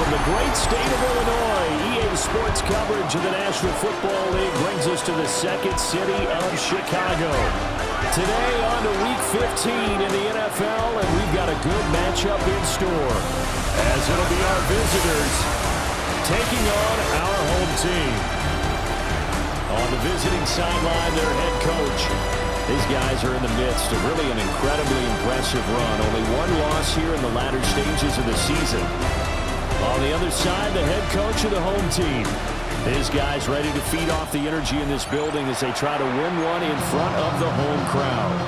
from the great state of Illinois, EA Sports coverage of the National Football League brings us to the second city of Chicago. Today on to Week 15 in the NFL, and we've got a good matchup in store, as it'll be our visitors taking on our home team. On the visiting sideline, their head coach. These guys are in the midst of really an incredibly impressive run. Only one loss here in the latter stages of the season. On the other side, the head coach of the home team. His guys ready to feed off the energy in this building as they try to win one in front of the home crowd.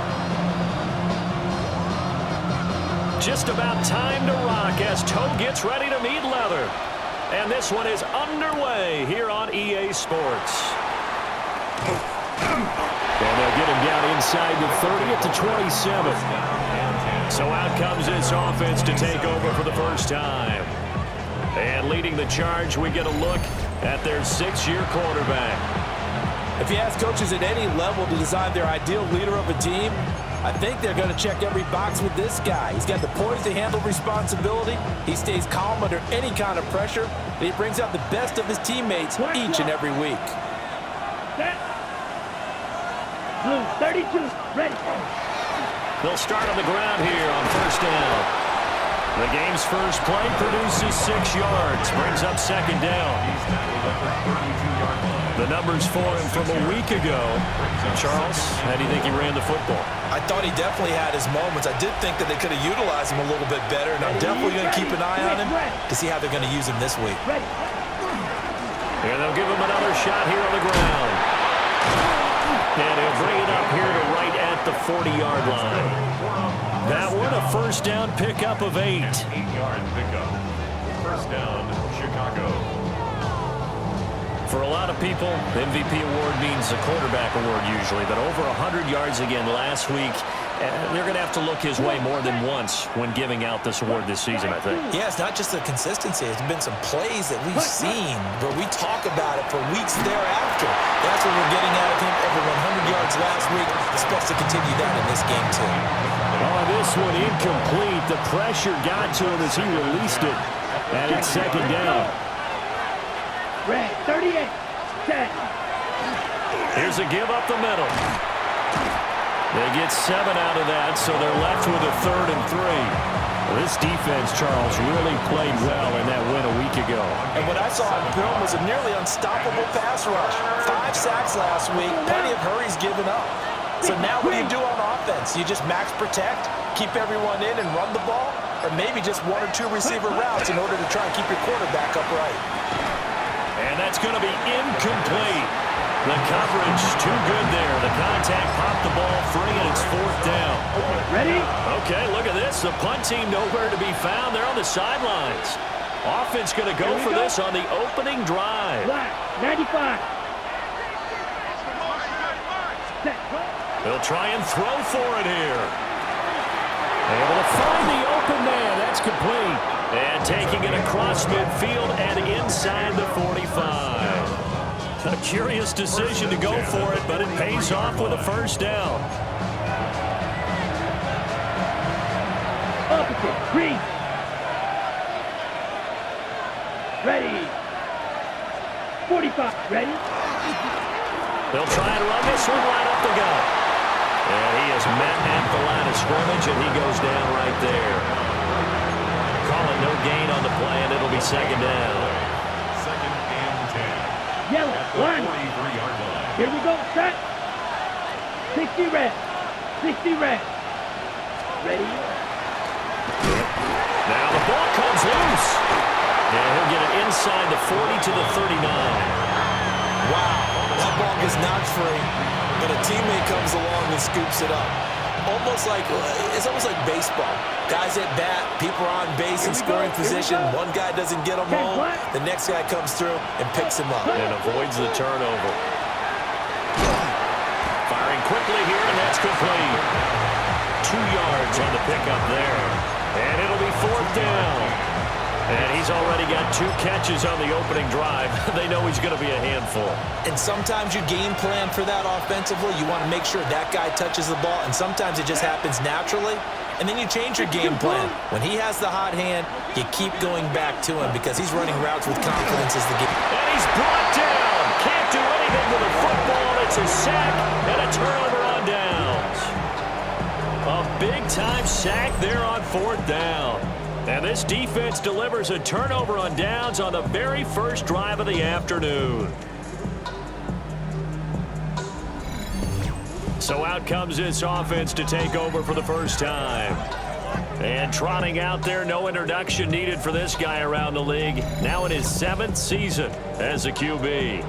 Just about time to rock as toe gets ready to meet leather. And this one is underway here on EA Sports. And they'll get him down inside the 30 at the 27. So out comes this offense to take over for the first time. And leading the charge, we get a look at their 6-year quarterback. If you ask coaches at any level to design their ideal leader of a team, I think they're going to check every box with this guy. He's got the poise to handle responsibility. He stays calm under any kind of pressure. And he brings out the best of his teammates each and every week. Blue 32, ready. They'll start on the ground here on first down. The game's first play produces 6 yards, brings up second down. The numbers for him from a week ago. Charles, how do you think he ran the football? I thought he definitely had his moments. I did think that they could have utilized him a little bit better, and I'm definitely going to keep an eye on him to see how they're going to use him this week. And they'll give him another shot here on the ground. And he'll bring it up here to right at the 40-yard line. That one a first down pickup of 8. 8-yard pickup. First down, Chicago. For a lot of people, the MVP award means the quarterback award usually, but over 100 yards again last week. They're going to have to look his way more than once when giving out this award this season, I think. Yeah, it's not just the consistency. There's been some plays that we've seen where we talk about it for weeks thereafter. That's what we're getting out of him. Over 100 yards last week. Expects to continue that in this game, too. Oh, this one incomplete. The pressure got to him as he released it. And it's second down. Red 38, 10. Here's a give up the middle. They get 7 out of that, so they're left with a 3rd and 3. This defense, Charles, really played well in that win a week ago. And what I saw on film was a nearly unstoppable pass rush. 5 sacks last week, plenty of hurries given up. So now what do you do on offense? You just max protect, keep everyone in and run the ball, or maybe just 1 or 2 receiver routes in order to try and keep your quarterback upright. And that's going to be incomplete. The coverage too good there. The contact popped the ball free, and it's 4th down. Ready? Okay, look at this. The punt team nowhere to be found. They're on the sidelines. Offense going to go for this on the opening drive. Black 95. They'll try and throw for it here. Able to find the open man. That's complete. And taking it across midfield and inside the 45. A curious decision to go for it, but it pays off with a first down. Opposite, green. Ready. 45, ready. They'll try and run this one right up the gut. And he is met at the line of scrimmage, and he goes down right there. Calling no gain on the play, and it'll be second down. Yellow, line. Here we go, set. 60 red. 60 red. Ready? Now the ball comes loose. And he'll get it inside the 40 to the 39. Wow, that ball gets knocked free, but a teammate comes along and scoops it up. It's almost like baseball. Guys at bat, people are on base in scoring position. One guy doesn't get him home. The next guy comes through and picks him up. And avoids the turnover. Firing quickly here, and that's complete. 2 yards on the pickup there. And it'll be 4th down. And he's already got 2 catches on the opening drive. They know he's going to be a handful. And sometimes you game plan for that offensively. You want to make sure that guy touches the ball, and sometimes it just happens naturally. and then you change your game plan. When he has the hot hand, you keep going back to him because he's running routes with confidence as the game. And he's brought down. Can't do anything with the football. It's a sack and a turnover on downs. A big-time sack there on 4th down. And this defense delivers a turnover on downs on the very first drive of the afternoon. So out comes this offense to take over for the first time. And trotting out there, no introduction needed for this guy around the league. Now in his 7th season as a QB.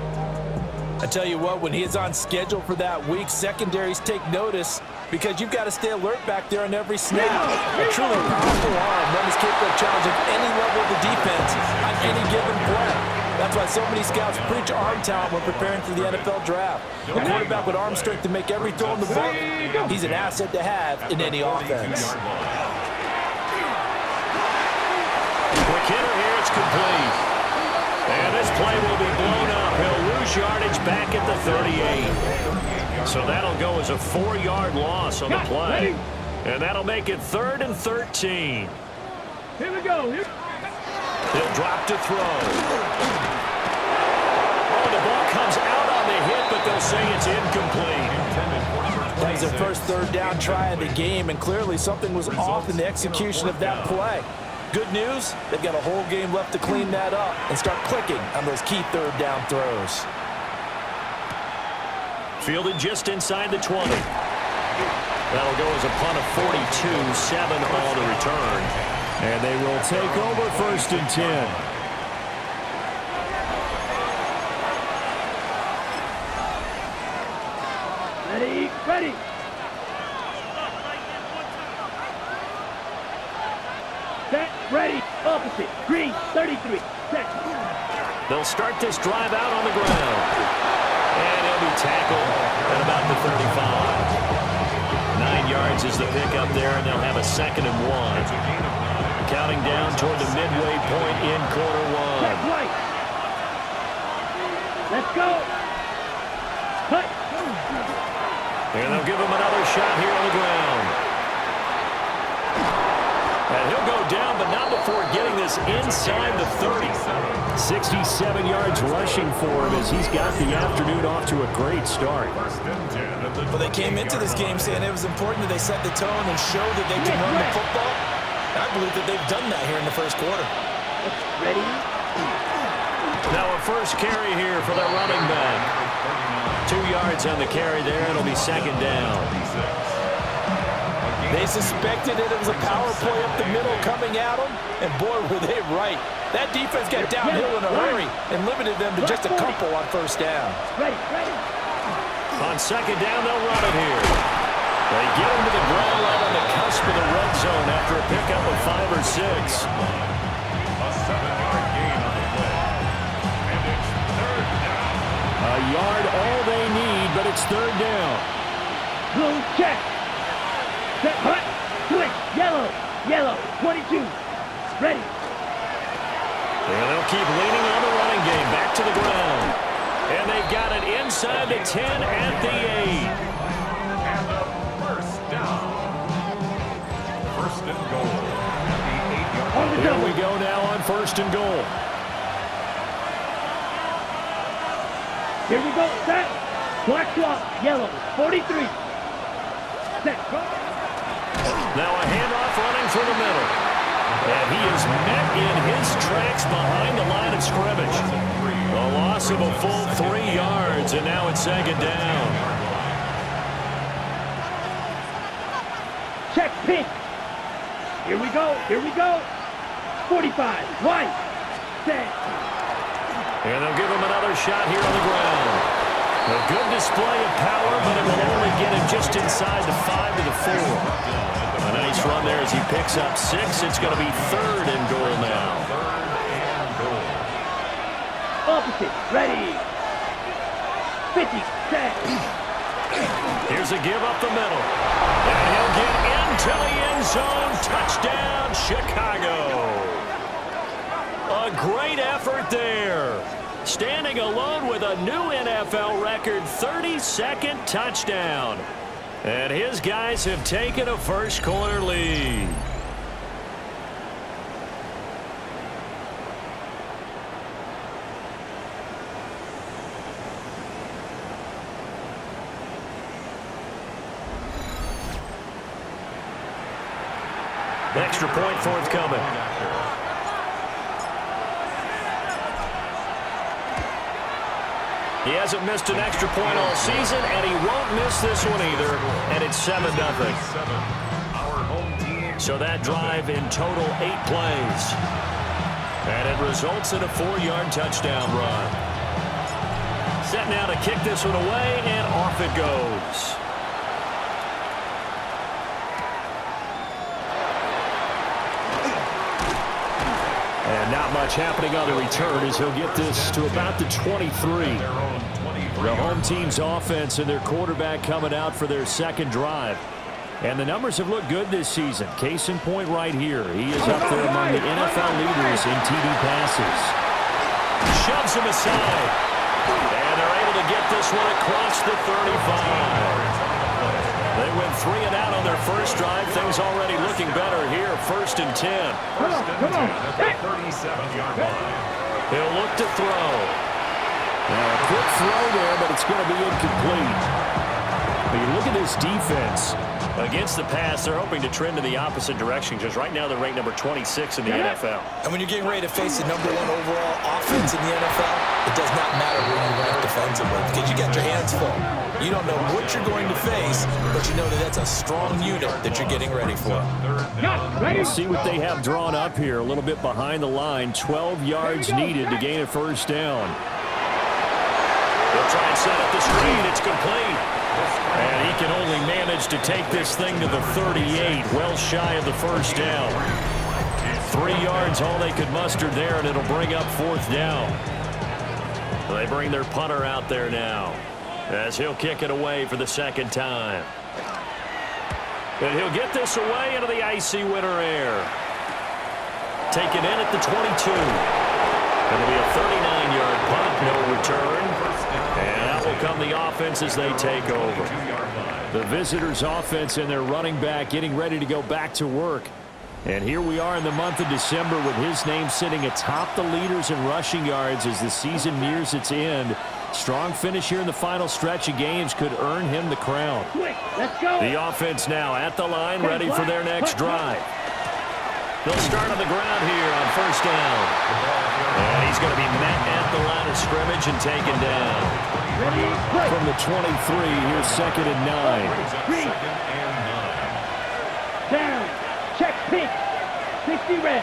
I tell you what, when he is on schedule for that week, secondaries take notice because you've got to stay alert back there on every snap. A truly powerful arm, one is capable of challenging any level of the defense on any given play. That's why so many scouts preach arm talent when preparing for the NFL draft. A quarterback with arm strength to make every throw in the book, he's an asset to have in any offense. Quick hitter here, it's complete. And this play will be blown up. He'll lose yardage back at the 38. So that'll go as a 4-yard loss on the play. And that'll make it 3rd and 13. Here we go. He'll drop to throw. Oh, the ball comes out on the hit, but they'll say it's incomplete. That was their first 3rd down try of the game, and clearly something was off in the execution of that play. Good news, they've got a whole game left to clean that up and start clicking on those key 3rd down throws. Fielded just inside the 20. That'll go as a punt of 42, 7 on the return. And they will take over 1st and 10. Ready. Set, ready, opposite, green, 33, set. They'll start this drive out on the ground. And he'll be tackled at about the 35. 9 yards is the pickup there, and they'll have a 2nd and 1. Counting down toward the midway point in quarter 1. Check right. Let's go. Cut. And they'll give him another shot here on the ground. And he'll go down, but not before getting this inside the 30. 67 yards rushing for him as he's got the afternoon off to a great start. Well, they came into this game saying it was important that they set the tone and show that they can run the football. I believe that they've done that here in the first quarter. Ready? Now a first carry here for the running back. 2 yards on the carry there. It'll be 2nd down. They suspected that it was a power play up the middle coming at them, and boy, were they right. That defense got downhill in a hurry and limited them to just a couple on 1st down. Ready. On 2nd down, they'll run it here. They get him to the ground right on the cusp of the red zone after a pickup of 5 or 6. A 7-yard gain on the play. And it's 3rd down. A yard all they need, but it's 3rd down. Blue check. Set, hut, switch, yellow, 22. Ready. And they'll keep leaning on the running game back to the ground. And they've got it inside the 10 at the 8. And the 1st down. 1st and goal at the 8-yard line. Here we go now on 1st and goal. Here we go, set. Black clock, yellow, 43. Set, go. Now a handoff running through the middle. And he is met in his tracks behind the line of scrimmage. A loss of a full 3 yards, and now it's 2nd down. Check, pink. Here we go. 45, white, set. And they'll give him another shot here on the ground. A good display of power, but it will only get him just inside the 5 to the 4. A nice run there as he picks up 6. It's going to be 3rd and goal now. Opposite, ready. 50, set. Here's a give up the middle. And he'll get into the end zone. Touchdown, Chicago. A great effort there. Standing alone with a new NFL record 32nd touchdown. And his guys have taken a first quarter lead. Extra point forthcoming. He hasn't missed an extra point all season, and he won't miss this one either, and it's 7-0. So that drive in total 8 plays. And it results in a 4-yard touchdown run. Set now to kick this one away, and off it goes. And not much happening on the return as he'll get this to about the 23. The home team's offense and their quarterback coming out for their second drive. And the numbers have looked good this season. Case in point right here. He is up there among the NFL leaders in TD passes. Shoves him aside. And they're able to get this one across the 35. They went 3 and out on their first drive. Things already looking better here. 1st and 10. Come on. At the 37-yard line. He'll look to throw. Now a quick throw there, but it's going to be incomplete. But you look at this defense. Against the pass, they're hoping to trend in the opposite direction because right now they're ranked number 26 in the NFL. And when you're getting ready to face the #1 overall offense in the NFL, it does not matter where you rank defensively because you got your hands full. You don't know what you're going to face, but you know that that's a strong unit that you're getting ready for. We'll see what they have drawn up here. A little bit behind the line. 12 yards needed to gain a first down. They'll try and set up the screen. It's complete. And he can only manage to take this thing to the 38, well shy of the first down. 3 yards, all they could muster there, and it'll bring up 4th down. They bring their punter out there now as he'll kick it away for the second time. And he'll get this away into the icy winter air. Taken in at the 22. It'll be a 39-yard punt, no return. And that will come the offense as they take over. The visitors' offense and their running back getting ready to go back to work. And here we are in the month of December with his name sitting atop the leaders in rushing yards as the season nears its end. Strong finish here in the final stretch of games could earn him the crown. Let's go. The offense now at the line, ready for their next drive. They'll start on the ground here on first down. And he's going to be met at the line of scrimmage and taken down. From the 23, here's 2nd and 9. Down. Check pink. 60 red.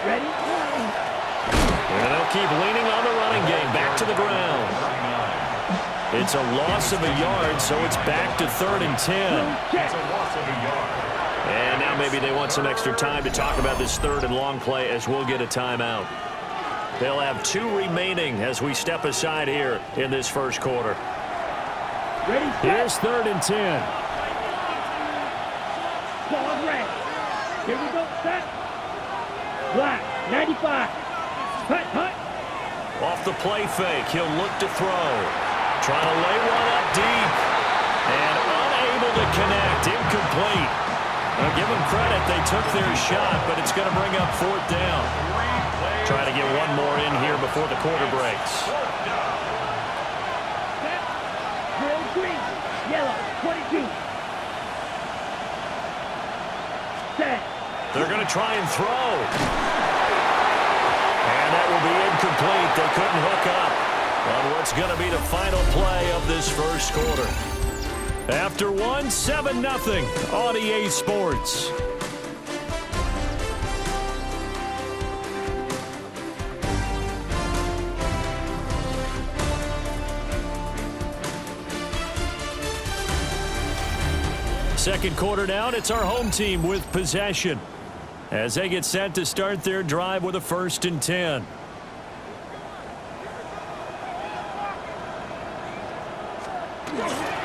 Ready? And they'll keep leaning on the running game. Back to the ground. It's a loss of a yard, so it's back to 3rd and 10. It's a loss of a yard. And now maybe they want some extra time to talk about this 3rd and long play as we'll get a timeout. They'll have 2 remaining as we step aside here in this first quarter. Ready? Here's 3rd and 10. Ball red. Here we go. Set. Black. 95. Hut. Off the play fake, he'll look to throw. Trying to lay one up deep. And unable to connect. Incomplete. Now give them credit. They took their shot, but it's going to bring up 4th down. Try to get one more in here before the quarter breaks. Red, green, yellow, 22. Set. They're going to try and throw. And that will be incomplete. They couldn't hook up on what's going to be the final play of this first quarter. After 7-0 on EA Sports. Second quarter down, it's our home team with possession as they get set to start their drive with a 1st and 10.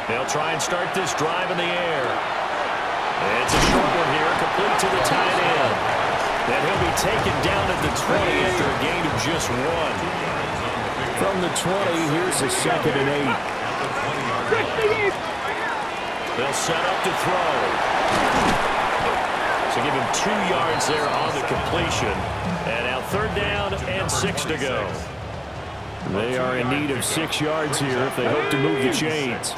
They'll try and start this drive in the air. It's a short one here, complete to the tight end. Then he'll be taken down at the 20 after a gain of just 1. From the 20, here's a 2nd and 8. They'll set up to throw. So give him 2 yards there on the completion. And now 3rd down and 6 to go. They are in need of 6 yards here if they hope to move the chains.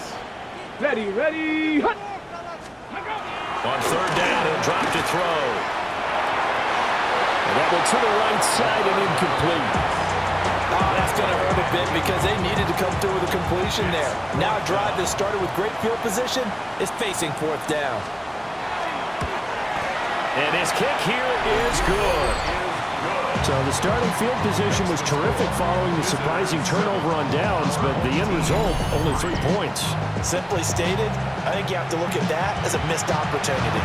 Ready, hut! On 3rd down, he'll drop to throw. And that one to the right side and incomplete. Oh, that's going to hurt a bit because they needed to come through with a completion there. Now a drive that started with great field position is facing 4th down. And his kick here is good. So the starting field position was terrific following the surprising turnover on downs, but the end result, only 3 points. Simply stated, I think you have to look at that as a missed opportunity.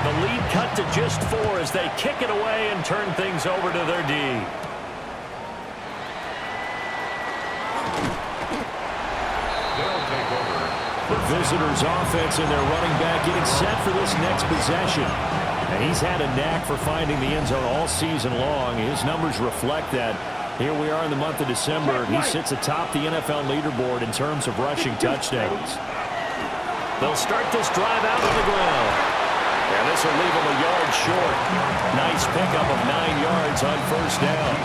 The lead cut to just 4 as they kick it away and turn things over to their D. They'll take over. The visitors' offense and their running back getting set for this next possession. And he's had a knack for finding the end zone all season long. His numbers reflect that. Here we are in the month of December. He sits atop the NFL leaderboard in terms of rushing touchdowns. They'll start this drive out on the ground. And this will leave him a yard short. Nice pickup of 9 yards on 1st down.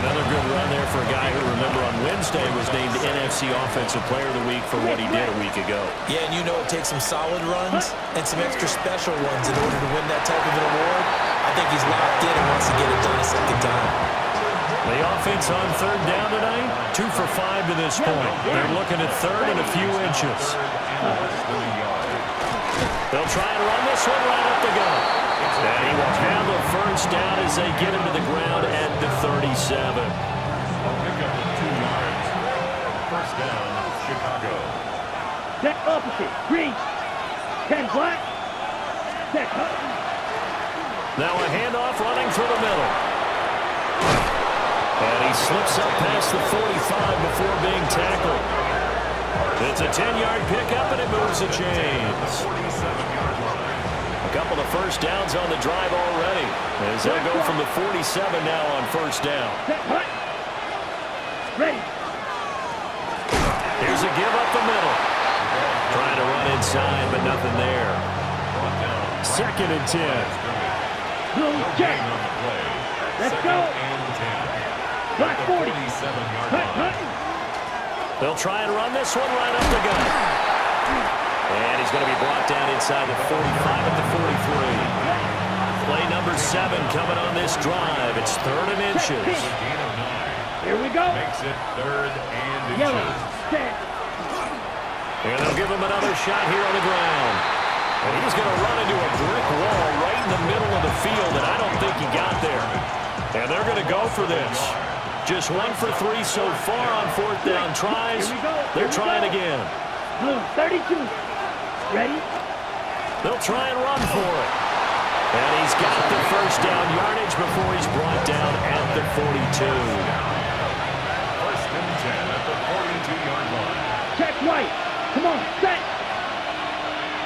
Another good run there for a guy who, remember, on Wednesday was named NFC Offensive Player of the Week for what he did a week ago. Yeah, and you know it takes some solid runs and some extra special ones in order to win that type of an award. I think he's locked in and wants to get it done a second time. The offense on 3rd down tonight, 2 for 5 to this point. They're looking at 3rd and a few inches. They'll try and run this one right up the gut. And he will handle the 1st down as they get him to the ground at the 37. Pick up 2 yards. 1st down, Chicago. Set opposite, green. 10 black. Set hut. Now a handoff running through the middle. And he slips up past the 45 before being tackled. It's a 10-yard pickup, and it moves the chains. A couple of 1st downs on the drive already, as they'll go from the 47 now on 1st down. Set hut. Ready. Here's a give up the middle. Trying to run inside, but nothing there. 2nd and 10. Blue check. Let's go. Black 40. Hut. They'll try and run this one right up the gut. And he's going to be brought down inside the 45 at the 43. Play number 7 coming on this drive. It's 3rd and inches. Here we go. Makes it 3rd and Yellow. inches. Set. And they'll give him another shot here on the ground. And he's going to run into a brick wall right in the middle of the field, and I don't think he got there. And they're going to go for this. Just 1 for 3 so far on 4th down tries. They're trying again. Blue 32. Ready? They'll try and run for it. And he's got the 1st down yardage before he's brought down at the 42. 1st and 10 at the 42-yard line. Check right. Come on, set.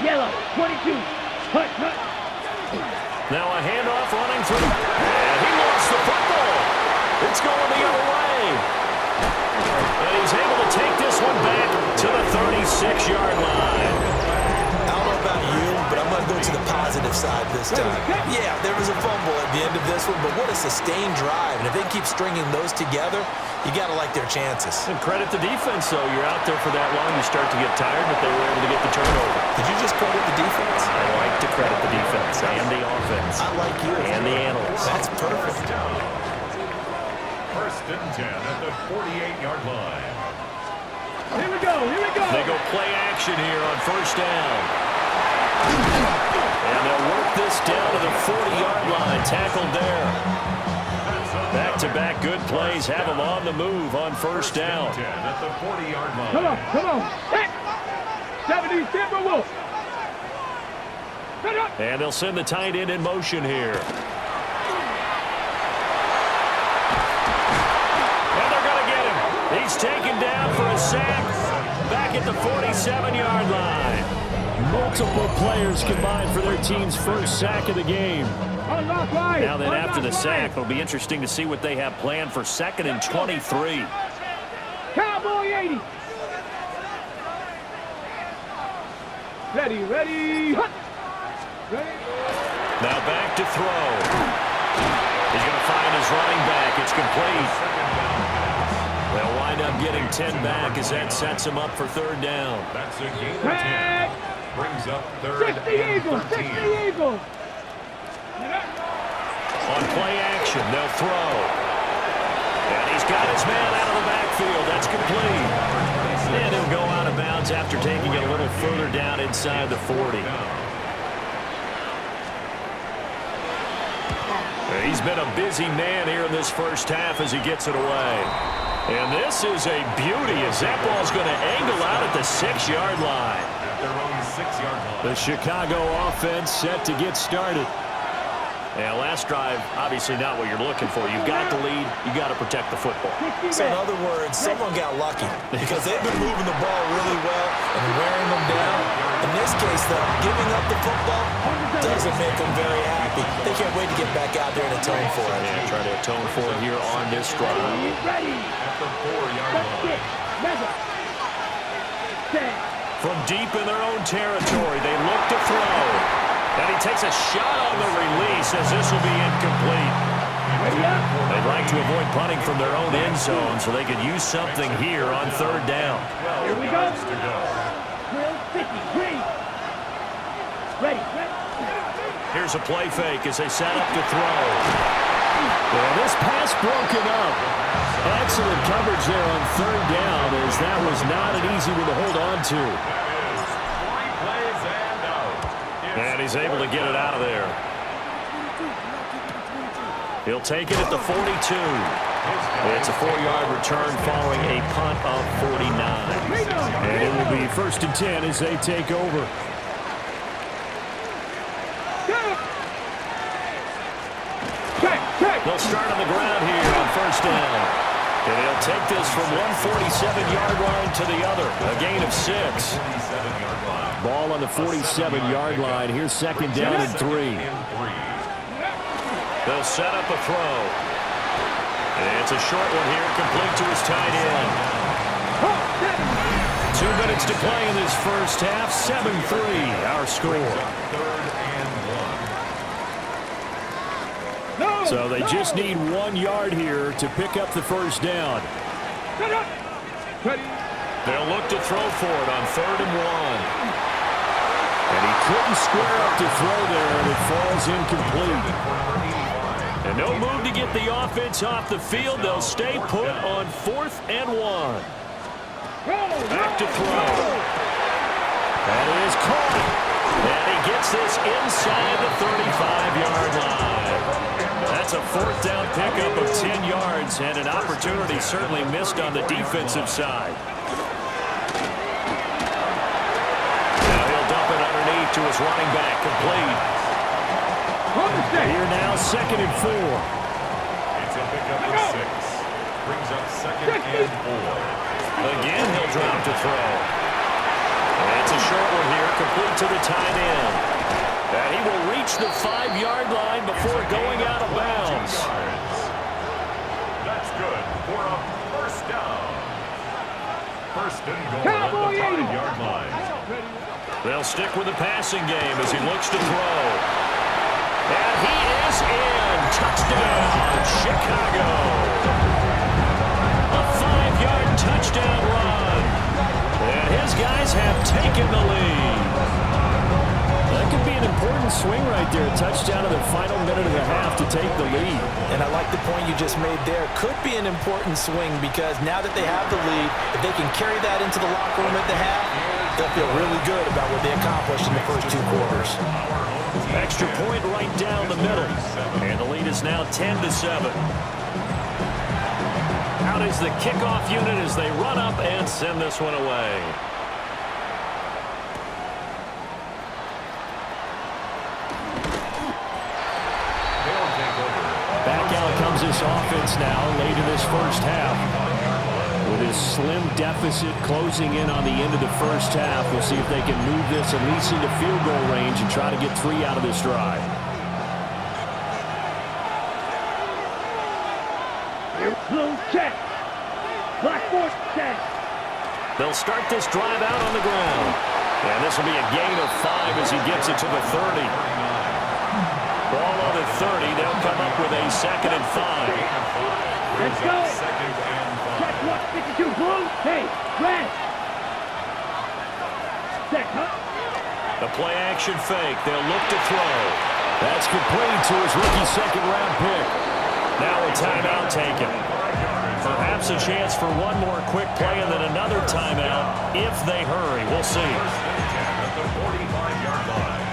Yellow 22. Hut. Now a handoff running through. And he lost the football. It's going the other way. And he's able to take this one back to the 36-yard line. I don't know about you, but I'm going to go to the positive side this time. Yeah, there was a fumble at the end of this one, but what a sustained drive. And if they keep stringing those together, you got to like their chances. And credit the defense, though. You're out there for that long, you start to get tired, but they were able to get the turnover. Did you just credit the defense? I like to credit the defense and the offense. I like you. And the analysts. That's perfect. 1st and 10 at the 48-yard line. Here we go. They go play action here on 1st down. And they'll work this down to the 40-yard line. Tackled there. Back-to-back good plays have them on the move on 1st down. 10 at the 40-yard line. Come on. Set. 70 Timberwolves. Set up. And they'll send the tight end in motion here. He's taken down for a sack back at the 47-yard line. Multiple players combined for their team's 1st sack of the game. Now then, after the sack, it'll be interesting to see what they have planned for 2nd and 23. Cowboy 80. Ready, ready, hut. Ready. Now back to throw. He's going to find his running back. It's complete. They'll wind up getting 10 back as that sets him up for third down. That's a gain of 10. Brings up third 60 Eagles, 60 Eagles. On play action, they'll throw. And he's got his man out of the backfield. That's complete. And he'll go out of bounds after taking it a little further down inside the 40. He's been a busy man here in this first half as he gets it away. And this is a beauty as that ball's going to angle out at the 6-yard line. At their own 6-yard line. The Chicago offense set to get started. And last drive, obviously not what you're looking for. You've got the lead. You got to protect the football. So in other words, someone got lucky because they've been moving the ball really well and wearing them down. In this case, though, giving up the football doesn't make them very happy. They can't wait to get back out there and atone for it. Yeah, try to atone for it here on this drive. Ready. At the 4-yard line. Measure. Set. From deep in their own territory, they look to throw. And he takes a shot on the release as this will be incomplete. They'd like to avoid punting from their own end zone so they could use something here on third down. Here we go. Drill 50. Green. Ready. Here's a play fake as they set up to throw. Well, this pass broken up. Excellent coverage there on third down as that was not an easy one to hold on to. And he's able to get it out of there. He'll take it at the 42. It's a 4-yard return following a punt of 49. And it will be 1st and 10 as they take over. They'll start on the ground here on 1st down. And they'll take this from one 47-yard line to the other. A gain of 6. Ball on the 47-yard line. Here's 2nd down and 3. They'll set up a throw. And it's a short one here, complete to his tight end. 2 minutes to play in this first half. 7-3, our score. So they just need 1 yard here to pick up the first down. They'll look to throw for it on 3rd and 1. And he couldn't square up to throw there, and it falls incomplete. And no move to get the offense off the field. They'll stay put on 4th and 1. Back to throw. That is caught. And he gets this inside the 35-yard line. That's a 4th down pickup of 10 yards and an opportunity certainly missed on the defensive side. Now he'll dump it underneath to his running back, complete. Here now, 2nd and 4. It's a pickup of 6. Brings up 2nd and 4. Again, he'll drop to throw. And it's a short one here, complete to the tight end. And he will reach the 5-yard line before going out of bounds. That's good for a 1st down. 1st and goal at the 5-yard line. They'll stick with the passing game as he looks to throw. And he is in. Touchdown, Chicago. A 5-yard touchdown run. And his guys have taken the lead. That could be an important swing right there. A touchdown in the final minute of the half to take the lead. And I like the point you just made there. Could be an important swing because now that they have the lead, if they can carry that into the locker room at the half, they'll feel really good about what they accomplished in the first 2 quarters. Extra point right down the middle. And the lead is now 10-7. Out is the kickoff unit as they run up and send this one away. Back out comes this offense now late in this first half. With his slim deficit closing in on the end of the first half, we'll see if they can move this at least into field goal range and try to get 3 out of this drive. Blue check. Blackboard check. They'll start this drive out on the ground. And this will be a gain of 5 as he gets it to the 30. Ball on the 30. They'll come up with a 2nd and 5. Let's go. Check 152, blue. Hey, red. Set, huh? The play action fake. They'll look to throw. That's complete to his rookie 2nd-round pick. Now a timeout taken. Perhaps a chance for one more quick play and then another timeout if they hurry. We'll see. At the 45-yard line.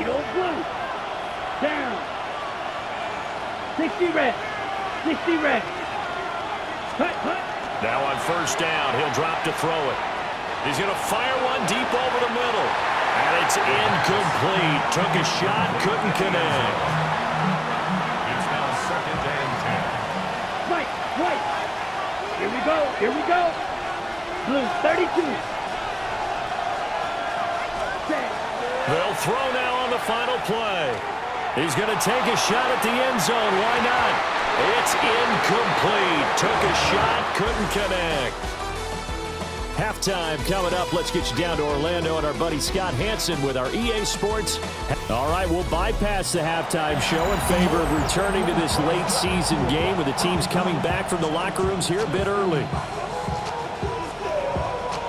Edo blue. Down. 60 red. 60 red. Cut, cut. Now on 1st down, he'll drop to throw it. He's going to fire one deep over the middle. And it's incomplete. Took a shot, couldn't connect. It's now 2nd and 10. Right, right. Here we go, here we go. Blue, 32. Set. They'll throw now on the final play. He's going to take a shot at the end zone. Why not? It's incomplete. Took a shot, couldn't connect. Halftime coming up. Let's get you down to Orlando and our buddy Scott Hansen with our EA Sports. All right, we'll bypass the halftime show in favor of returning to this late season game with the teams coming back from the locker rooms here a bit early.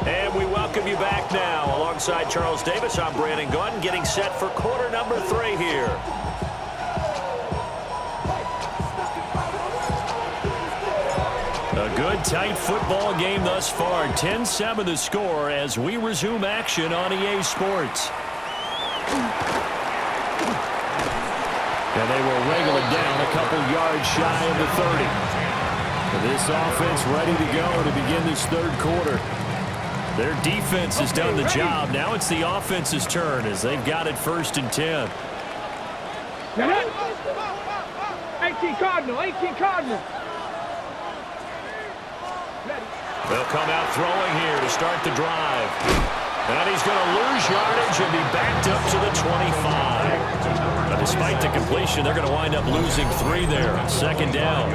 And we welcome you back now. Alongside Charles Davis, I'm Brandon Gaudin, getting set for quarter number 3 here. A good, tight football game thus far. 10-7 the score as we resume action on EA Sports. And they will wrangle it down a couple yards shy of the 30. This offense ready to go to begin this 3rd quarter. Their defense has done the job. Now it's the offense's turn as they've got it 1st and 10. 18 Cardinal, 18 Cardinal. They'll come out throwing here to start the drive. And he's going to lose yardage and be backed up to the 25. But despite the completion, they're going to wind up losing 3 there. 2nd down.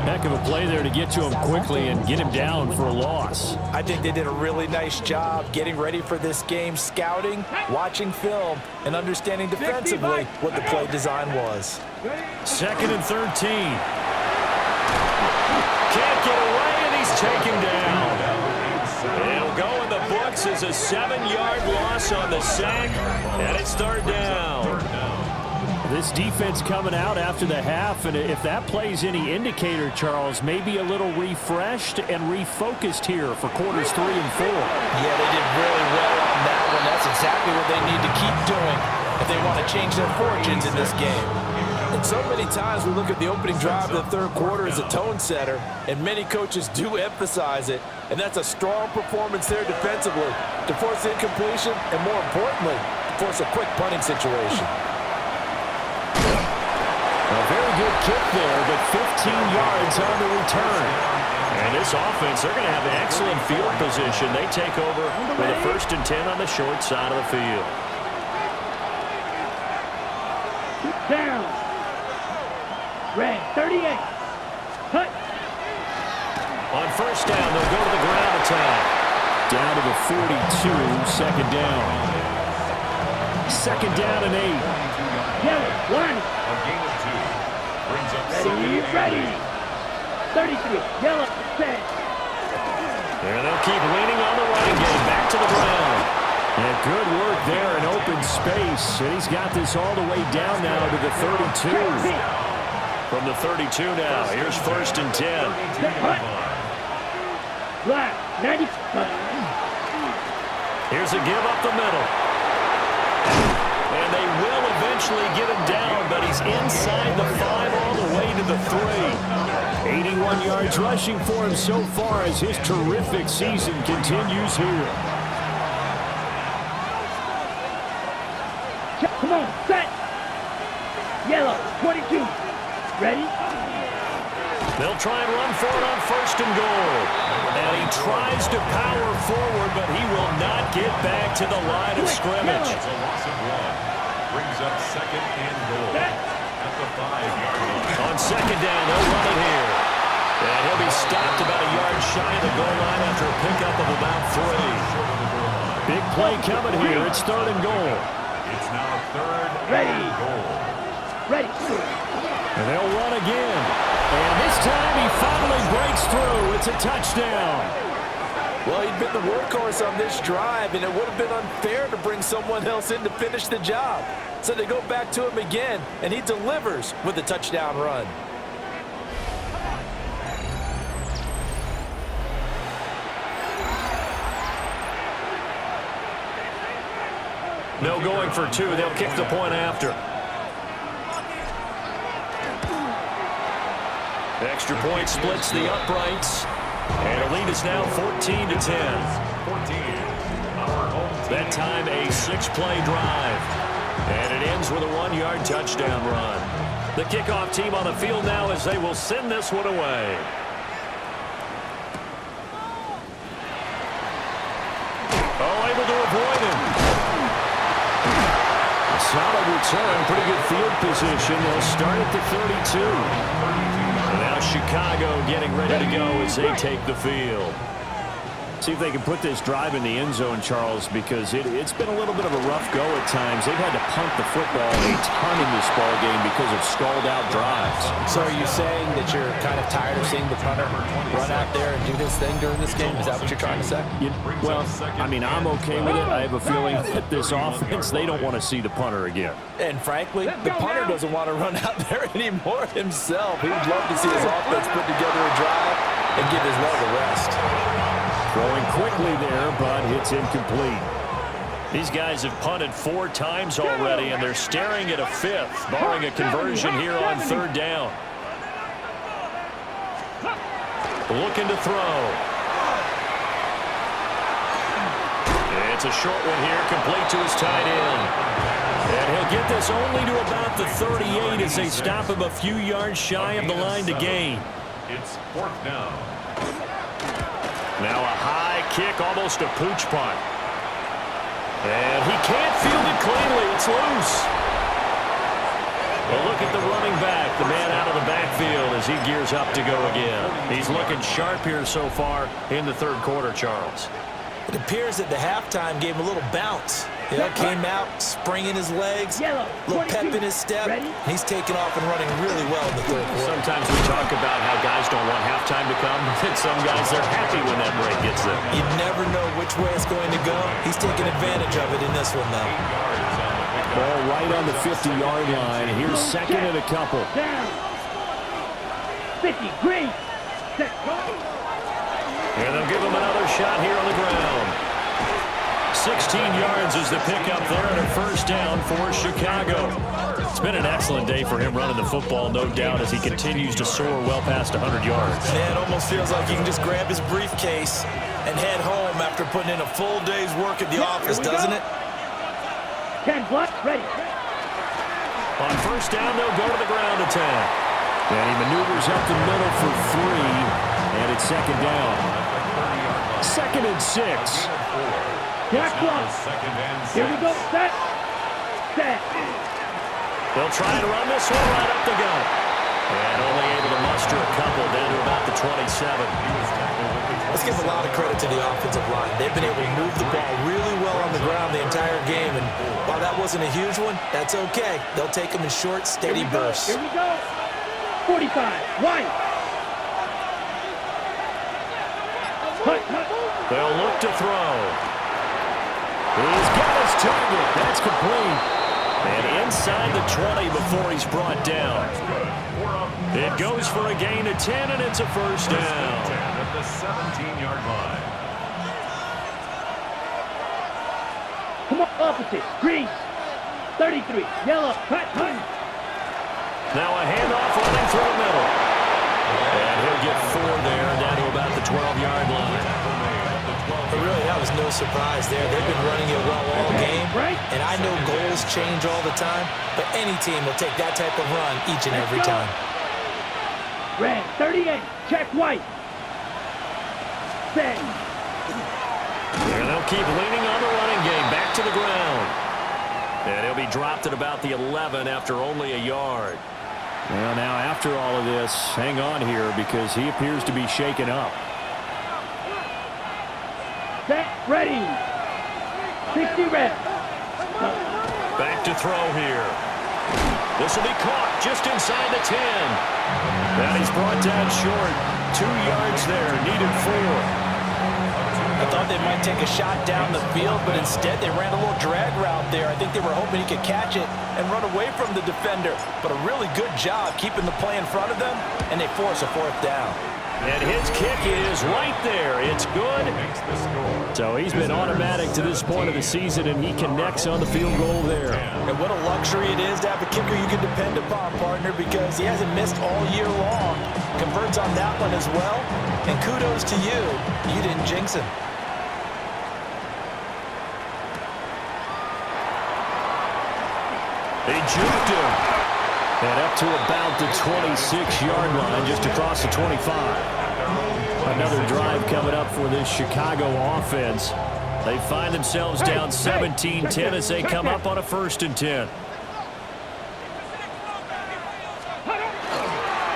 Heck of a play there to get to him quickly and get him down for a loss. I think they did a really nice job getting ready for this game, scouting, watching film, and understanding defensively what the play design was. 2nd and 13. Can't get away, and he's taken down. It'll go in the books as a 7-yard loss on the sack, and it's 3rd down. This defense coming out after the half, and if that plays any indicator, Charles, maybe a little refreshed and refocused here for quarters 3 and 4. Yeah, they did really well on that one. That's exactly what they need to keep doing if they want to change their fortunes in this game. And so many times we look at the opening drive of the 3rd quarter as a tone setter, and many coaches do emphasize it, and that's a strong performance there defensively to force incompletion and, more importantly, force a quick punting situation. A very good kick there, but 15 yards on the return. And this offense, they're going to have an excellent field position. They take over with a 1st and 10 on the short side of the field. Down. Red, 38. Cut. On 1st down, they'll go to the ground attack. Down to the 42, 2nd down. 2nd down and 8. Yellow, line. A gain of 2. Brings up Ready. 33. Yellow, set. And they'll keep leaning on the running game. Back to the ground. And good work there in open space. And he's got this all the way down now to the 32. From the 32 now, here's 1st and 10. Black, 90. Here's a give up the middle. And they will eventually get him down, but he's inside the 5 all the way to the 3. 81 yards rushing for him so far as his terrific season continues here. Come on, set. Yellow, 22. Ready? They'll try and run for it on 1st and goal. And he tries to power forward, but he will not get back to the line of scrimmage. It's a loss of 1. Brings up 2nd and goal. at the 5-yard line. On second down, they'll run it here. And he'll be stopped about a yard shy of the goal line after a pickup of about 3. Big play coming here. It's 3rd and goal. It's now 3rd and goal. Ready. And they'll run again. And this time he finally breaks through. It's a touchdown. Well, he'd been the workhorse on this drive, and it would have been unfair to bring someone else in to finish the job. So they go back to him again, and he delivers with a touchdown run. No going for 2. They'll kick the point after. Extra point splits the uprights. And the lead is now 14-10. 14. That time a 6-play drive. And it ends with a 1-yard touchdown run. The kickoff team on the field now as they will send this one away. Oh, able to avoid him. Solid return, pretty good field position. They'll start at the 32. And now Chicago getting ready to go as they take the field. See if they can put this drive in the end zone, Charles, because it's been a little bit of a rough go at times. They've had to punt the football a ton in this ball game because of stalled-out drives. So are you saying that you're kind of tired of seeing the punter run out there and do his thing during this game? Is that what you're trying to say? Well, I mean, I'm okay with it. I have a feeling that this offense, they don't want to see the punter again. And frankly, the punter doesn't want to run out there anymore himself. He would love to see his offense put together a drive and give his leg a rest. Throwing quickly there, but it's incomplete. These guys have punted 4 times already, and they're staring at a 5th, barring a conversion here on 3rd down. Looking to throw. It's a short one here, complete to his tight end. And he'll get this only to about the 38 as they stop him a few yards shy of the line to gain. It's 4th down. Now a high kick, almost a pooch punt. And he can't field it cleanly. It's loose. Well, look at the running back, the man out of the backfield as he gears up to go again. He's looking sharp here so far in the 3rd quarter, Charles. It appears that the halftime gave him a little bounce. You know, came out, springing his legs, a little pep in his step. He's taking off and running really well in the 3rd quarter. Sometimes we talk about how guys don't want halftime to come, and some guys, they're happy when that break gets them. You never know which way it's going to go. He's taking advantage of it in this one, though. Ball right on the 50-yard line. Here's 2nd and a couple. Down. 50, green. Set, go. And they'll give him another shot here on the ground. 16 yards is the pickup there and a 1st down for Chicago. It's been an excellent day for him running the football, no doubt, as he continues to soar well past 100 yards. Yeah, it almost feels like he can just grab his briefcase and head home after putting in a full day's work at the office, doesn't it? 10 blocks, ready. On 1st down, they'll go to the ground attack. And he maneuvers up the middle for 3, and it's 2nd down. 2nd and 6. Jack clock. Here we go. Set. Set. They'll try to run this one right up the gut. And only able to muster a couple down to about the 27. Let's give a lot of credit to the offensive line. They've been able to move the ball really well on the ground the entire game. And while that wasn't a huge one, that's okay. They'll take them in short, steady bursts. Here we go. 45. White. They'll look to throw. He's got his target. That's complete. And inside the 20 before he's brought down. It goes for a gain of 10, and it's a 1st down. At the 17-yard line. Come on, opposite. Green. 33. Yellow. Cut. Now a handoff running through the middle. And he'll get 4 there, down to about the 12-yard line. But really, that was no surprise there. They've been running it well all game. And I know goals change all the time, but any team will take that type of run each and every time. Red, 38. Check white. Set. And they'll keep leaning on the running game. Back to the ground. And he'll be dropped at about the 11 after only a yard. Well, now after all of this, hang on here because he appears to be shaken up. Set, ready. 60 reps. Back to throw here. This will be caught just inside the 10. And he's brought down short. 2 yards there, needed 4. I thought they might take a shot down the field, but instead they ran a little drag route there. I think they were hoping he could catch it and run away from the defender. But a really good job keeping the play in front of them, and they force a 4th down. And his kick is right there. It's good. So he's been automatic to this point of the season, and he connects on the field goal there. And what a luxury it is to have a kicker you can depend upon, partner, because he hasn't missed all year long. Converts on that one as well. And kudos to you. You didn't jinx him. They juked him. And up to about the 26-yard line, just across the 25. Another drive coming up for this Chicago offense. They find themselves down 17-10 as they come up on a 1st and 10.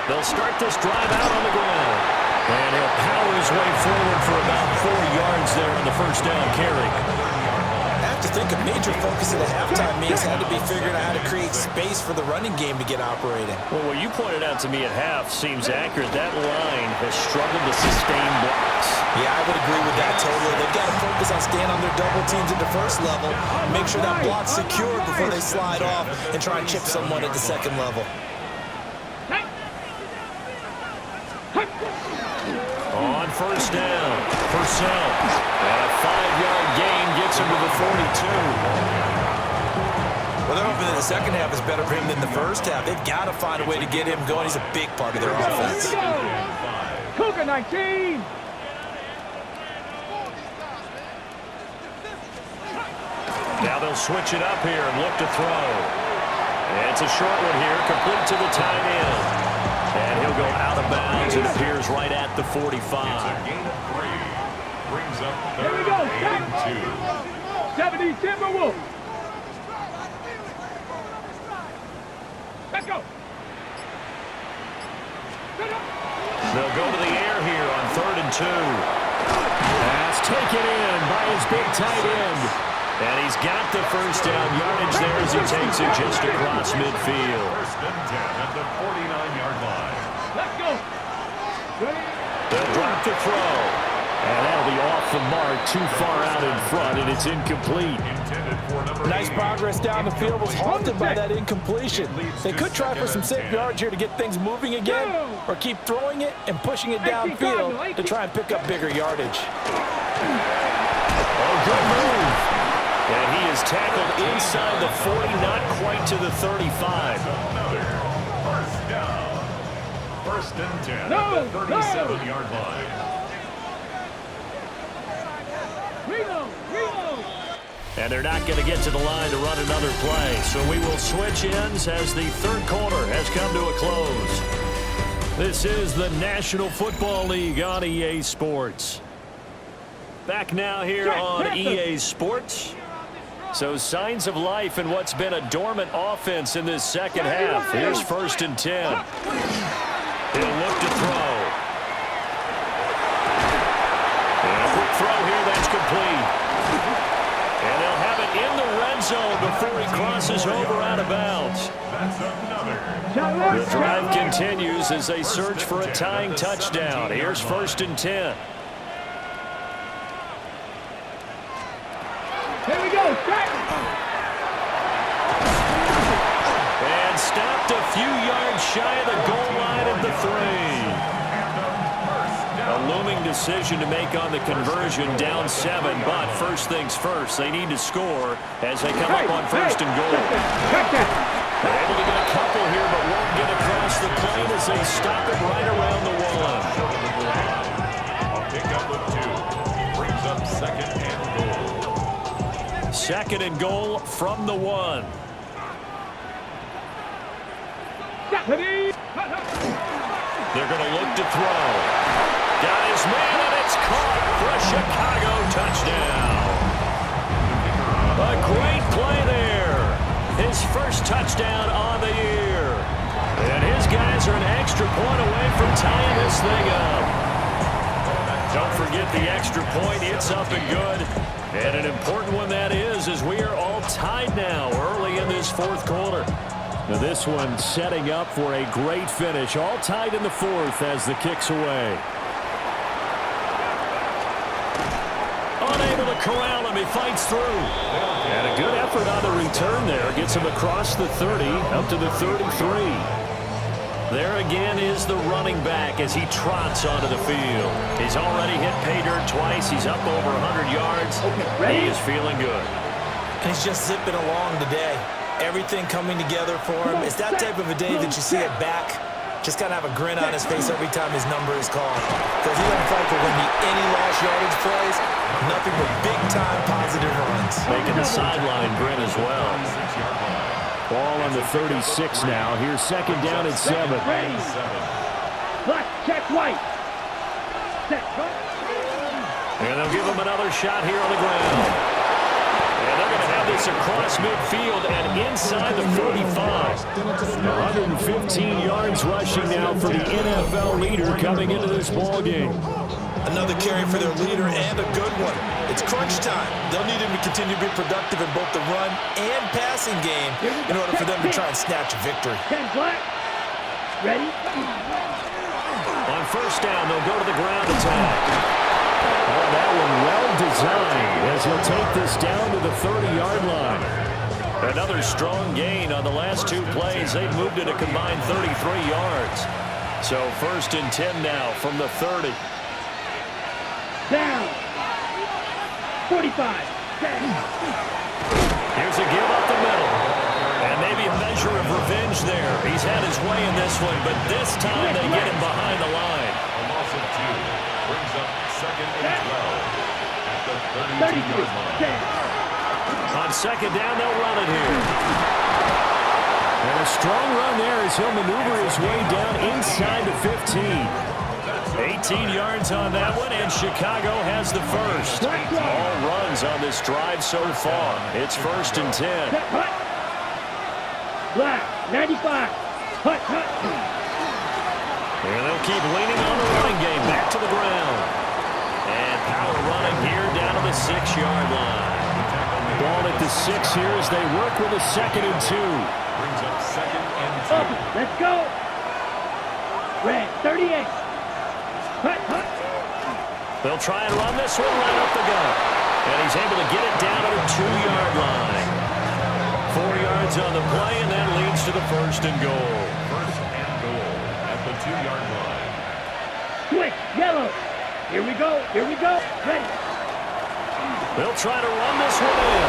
They'll start this drive out on the ground. And he'll power his way forward for about 4 yards there on the 1st down carry. I think a major focus at the halftime means had to be figuring out how to create space for the running game to get operating. Well, what you pointed out to me at half seems accurate. That line has struggled to sustain blocks. Yeah, I would agree with that totally. They've got to focus on staying on their double teams at the 1st level, make sure that block's secure before they slide off and try and chip someone at the 2nd level. On 1st down, Purcell. And a 5-yard gain gets him to the 42. Well, they're hoping that the 2nd half is better for him than the 1st half. They've got to find a way to get him going. He's a big part of their offense. Cougar 19. Now they'll switch it up here and look to throw. And it's a short one here, complete to the tight end. And he'll go out of bounds. It appears right at the 45. It's a gain of 3. Brings up Here we 3rd go. and 2. 70 Timberwolves. Let's go. They'll go to the air here on 3rd and 2. That's taken in by his big tight end. And he's got the 1st down yardage there as he takes it just across midfield. 1st and 10 at the 49-yard line. Let's go. They'll drop the throw. And that'll be off the mark, too far out in front, and it's incomplete. Nice progress down the field, was halted by that incompletion. They could try for some safe yards here to get things moving again, or keep throwing it and pushing it downfield to try and pick up bigger yardage. Oh, good move. And he is tackled inside the 40, not quite to the 35. 1st down. 1st and 10 at the 37-yard line. And they're not going to get to the line to run another play. So we will switch ends as the 3rd quarter has come to a close. This is the National Football League on EA Sports. Back now here on EA Sports. So signs of life in what's been a dormant offense in this 2nd half. Here's 1st and 10. He'll look to throw. And a quick throw here, that's complete. And they'll have it in the red zone before he crosses over out of bounds. The drive continues as they search for a tying touchdown. Here's 1st and 10. Here we go. And stopped a few yards shy of the goal line at the 3. A looming decision to make on the conversion, down 7, but first things first, they need to score as they come up on 1st and goal. They're able to get a couple here, but won't get across the plane as they stop it right around the 1. A pickup of 2. Brings up 2nd and goal. 2nd and goal from the 1. They're going to look to throw. Got his man, and it's caught for a Chicago touchdown. A great play there. his first touchdown on the year. And his guys are an extra point away from tying this thing up. Don't forget the extra point. It's up and good. And an important one that is, as we are all tied now early in this fourth quarter. Now this one setting up for a great finish. All tied in the fourth as the kick's away. Unable to corral him. He fights through. And a good effort on the return there. Gets him across the 30, up to the 33. There again is the running back as he trots onto the field. He's already hit pay dirt twice. He's up over 100 yards. He is feeling good. And he's just zipping along today. Everything coming together for him. It's that type of a day that you see it back. Just got to have a grin on his face every time his number is called. Because he doesn't fight for going to be any lost yardage plays. Nothing but big-time positive runs. Making the sideline grin as well. Ball on the 36 now. Here's second down and 7. Black, check white. Set. And they'll give him another shot here on the ground. And they're going to have this across midfield and inside the 45. 115 yards rushing now for the NFL leader coming into this ball game. Another carry for their leader and a good one. It's crunch time. They'll need him to continue to be productive in both the run and passing game in order for them to try and snatch a victory. 10 black. Ready? On first down, they'll go to the ground attack. Oh, that one well designed as he'll take this down to the 30-yard line. Another strong gain on the last two plays. They've moved it a combined 33 yards. So first and 10 now from the 30. Down. 45. Here's a give up the middle. And maybe a measure of revenge there. He's had his way in this one, but this time they get him behind the line. A loss of 2 brings up second and 12 at the 32-yard line. On second down, they'll run it here. And a strong run there as he'll maneuver his way down inside the 15. 18 yards on that one, and Chicago has the first. All runs on this drive so far. It's first and 10. Black, 95. Hut. And they'll keep leaning on the running game back to the ground. And power running here down to the 6-yard line. Ball at the 6 here as they work with a second and 2. Brings up second and 2. Let's go. Red, 38. Hut. They'll try and run this one right up the gut. And he's able to get it down to the 2-yard line. 4 yards on the play, and that leads to the first and goal. First and goal at the 2-yard line. Quick, yellow. Here we go. Ready. They'll try to run this one in.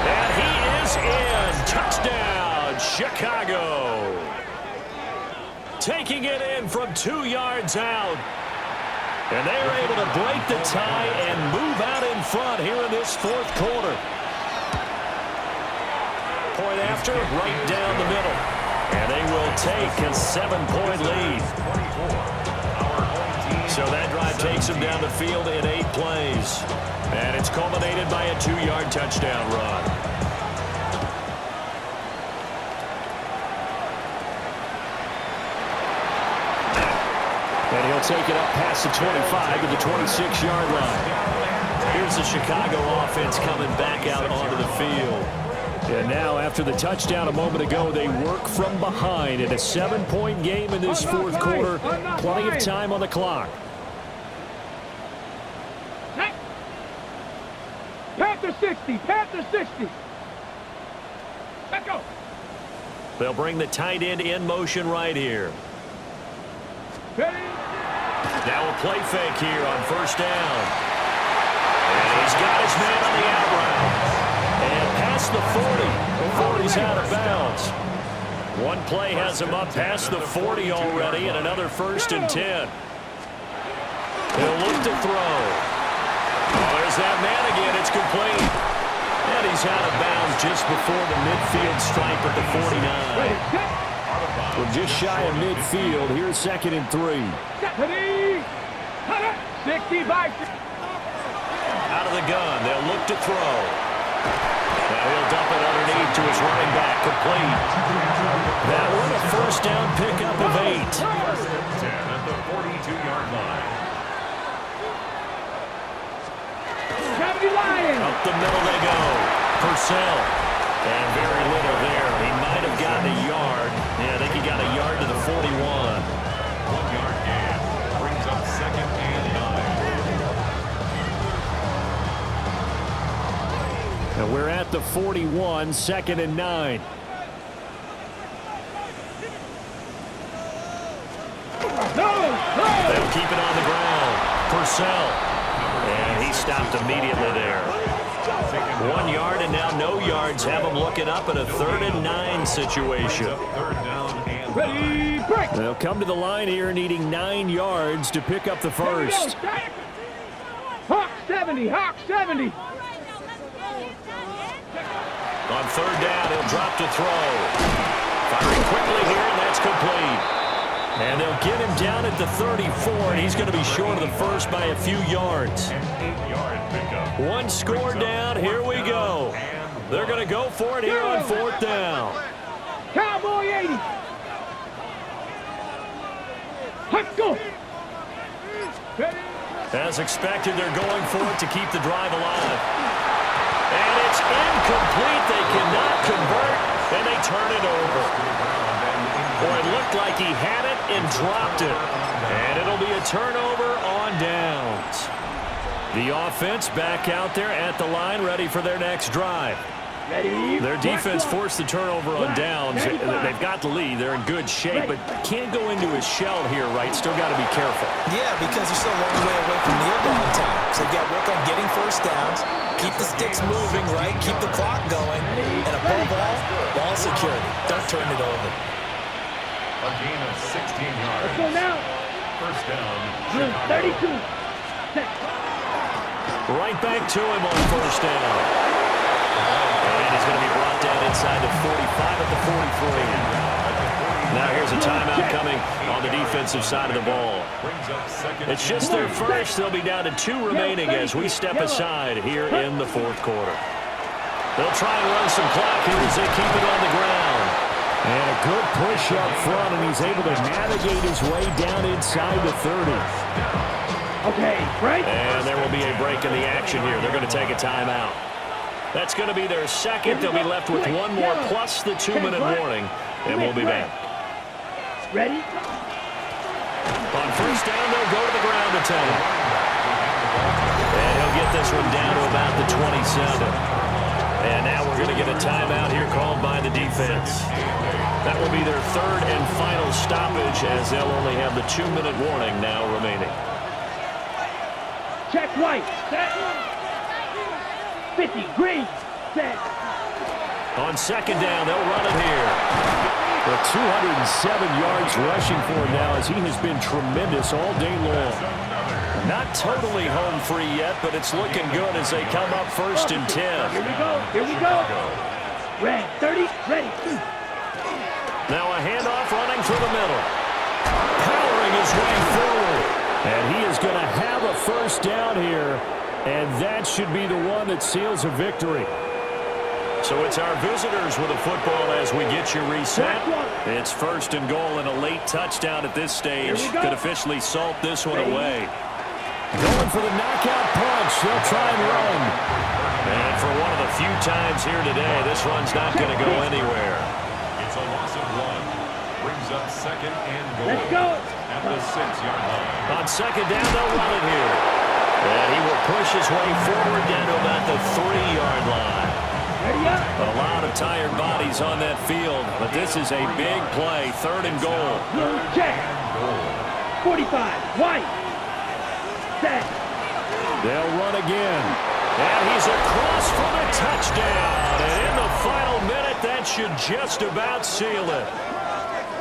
And he is in. Touchdown, Chicago. Taking it in from 2 yards out. And they're able to break the tie and move out in front here in this fourth quarter. Point after, right down the middle. And they will take a 7-point lead. So that drive takes them down the field in 8 plays. And it's culminated by a 2-yard touchdown run. And he'll take it up past the 25 to the 26-yard line. Here's the Chicago offense coming back out onto the field. And now, after the touchdown a moment ago, they work from behind in a 7-point game in this fourth quarter. Plenty of time on the clock. Panther 60. Let's go. They'll bring the tight end in motion right here. Ready. Now a play fake here on first down. And he's got his man on the out route. And past the 40. 40's out of bounds. One play has him up past the 40 already, and another first and 10. He'll look to throw. Oh, there's that man again. It's complete. And he's out of bounds just before the midfield stripe at the 49. We're just shy of midfield. Here's second and 3. 60 by. Out of the gun. They'll look to throw. Now He'll dump it underneath to his running back, complete. That one a first down pickup of 8. First and 10 at the 42-yard line. Up the middle they go. Purcell. And very little there. He might have gotten a yard. Yeah, I think he got a yard to the 41. 1-yard gain. Brings up second and 9. And we're at the 41, second and 9. They'll keep it on the ground. Purcell. And he stopped immediately there. 1 yard and now no yards. Have them looking up at a 3rd and 9 situation. Ready, break. They'll come to the line here needing 9 yards to pick up the first. Hawk 70, Hawk 70. On 3rd down, he'll drop to throw. Firing quickly here, and that's complete. And they'll get him down at the 34, and he's going to be short of the first by a few yards. 8-yard pickup. 1 score down, here we go. They're going to go for it here on 4th down. Cowboy 80. Let's go. As expected, they're going for it to keep the drive alive. And it's incomplete. They cannot convert, and they turn it over. Boy, it looked like he had it and dropped it. And it'll be a turnover on downs. The offense back out there at the line, ready for their next drive. Ready. Their defense forced the turnover on downs. They've got the lead. They're in good shape, but can't go into a shell here, right? Still got to be careful. Yeah, because you're still a long way away from kneel down time. So you got to work on getting first downs, keep the sticks moving, right? Keep the clock going, and above all, ball security. Don't turn it over. A gain of 16 yards. Let's go now. First down. 32. Right back to him on first down. And he's going to be brought down inside the 45 at the 43. Now here's a timeout coming on the defensive side of the ball. It's just their first. They'll be down to 2 remaining as we step aside here in the 4th quarter. They'll try and run some clock here as they keep it on the ground. And a good push up front, and he's able to navigate his way down inside the 30. Okay, break. And there will be a break in the action here. They're going to take a timeout. That's going to be their second. They'll be left with 1 more plus the 2-minute warning, and we'll be back. Ready? On first down, they'll go to the ground attack. And he'll get this one down to about the 27. And now we're going to get a timeout here called by the defense. That will be their 3rd and final stoppage as they'll only have the 2-minute warning now remaining. Check white. Set. 50. Green. Set. On second down, they'll run it here. Well, 207 yards rushing for him now as he has been tremendous all day long. Not totally home free yet, but it's looking good as they come up first and 10. Here we go. Here we go. Red. 30. Ready. Now a handoff running through the middle. Powering his way forward. And he is going to have a first down here. And that should be the one that seals a victory. So it's our visitors with a football as we get you reset. It's first and goal, and a late touchdown at this stage could officially salt this one away. Going for the knockout punch. They'll try and run. And for one of the few times here today, this run's not going to go anywhere. It's a loss of 1. Brings up second and goal. Let's go. At the 6-yard line. On second down, they'll run it here. And he will push his way forward down to about the 3-yard line. Ready up. A lot of tired bodies on that field, but this is a big play, 3rd and goal. Check. 45. White. Set. They'll run again. And he's across for the touchdown. And in the final minute, that should just about seal it.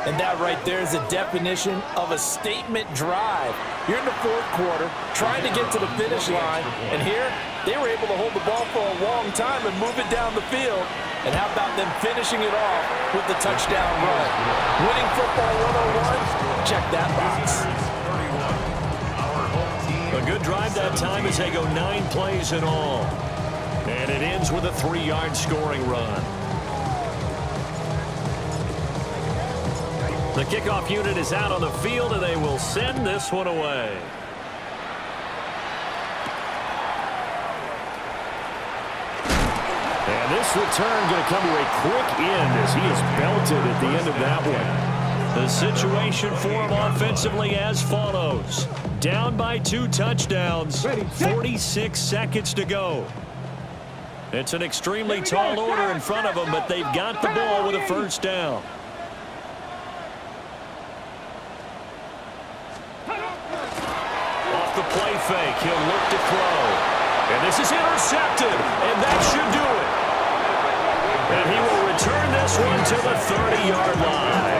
And that right there is a definition of a statement drive. You're in the 4th quarter, trying to get to the finish line, and here, they were able to hold the ball for a long time and move it down the field. And how about them finishing it off with the touchdown run? Winning football 101, check that box. A good drive that time as they go 9 plays in all. And it ends with a 3-yard scoring run. The kickoff unit is out on the field, and they will send this one away. And this return going to come to a quick end as he is belted at the end of that one. The situation for him offensively as follows. Down by 2 touchdowns, 46 seconds to go. It's an extremely tall order in front of them, but they've got the ball with a first down. Off the play fake, he'll look to throw. And this is intercepted, and that should do it. And he will return this one to the 30-yard line.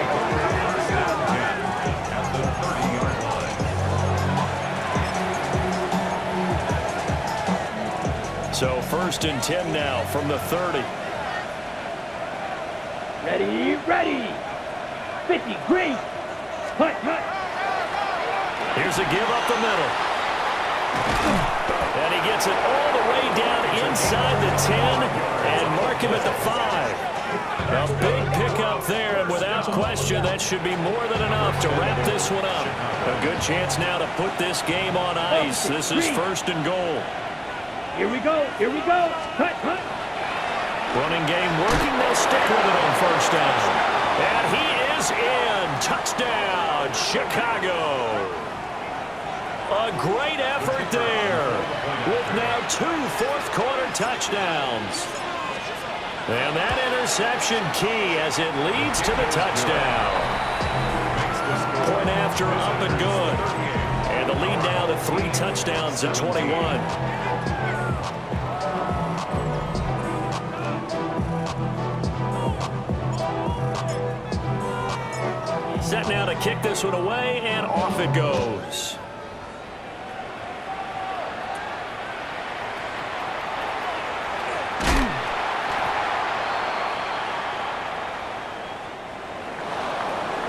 So 1st and 10 now from the 30. Ready. 50, green. Hut. Here's a give up the middle. And he gets it all the way down inside the 10 and mark him at the 5. A big pickup there, and without question, that should be more than enough to wrap this one up. A good chance now to put this game on ice. This is 1st and goal. Here we go. Hut. Running game working. They'll stick with it on 1st down. And he is in. Touchdown, Chicago. A great effort there with now 2 fourth-quarter touchdowns. And that interception key as it leads to the touchdown. Point after up and good. And the lead now to 3 touchdowns at 21. Set now to kick this one away, and off it goes.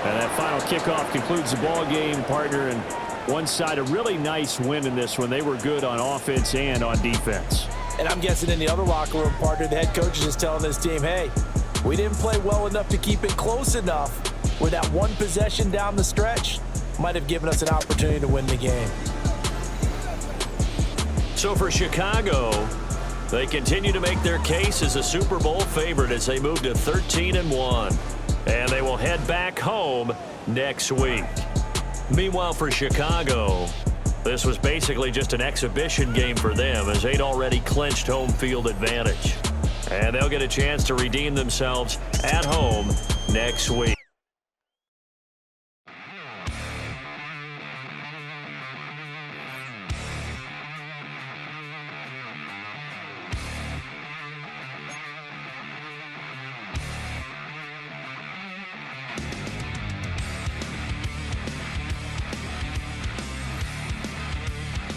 And that final kickoff concludes the ball game, partner. And one side, a really nice win in this one. They were good on offense and on defense. And I'm guessing in the other locker room, partner, the head coach is just telling this team, hey, we didn't play well enough to keep it close enough. With that one possession down the stretch, might have given us an opportunity to win the game. So for Chicago, they continue to make their case as a Super Bowl favorite as they move to 13-1. And they will head back home next week. Meanwhile, for Chicago, this was basically just an exhibition game for them as they'd already clinched home field advantage. And they'll get a chance to redeem themselves at home next week.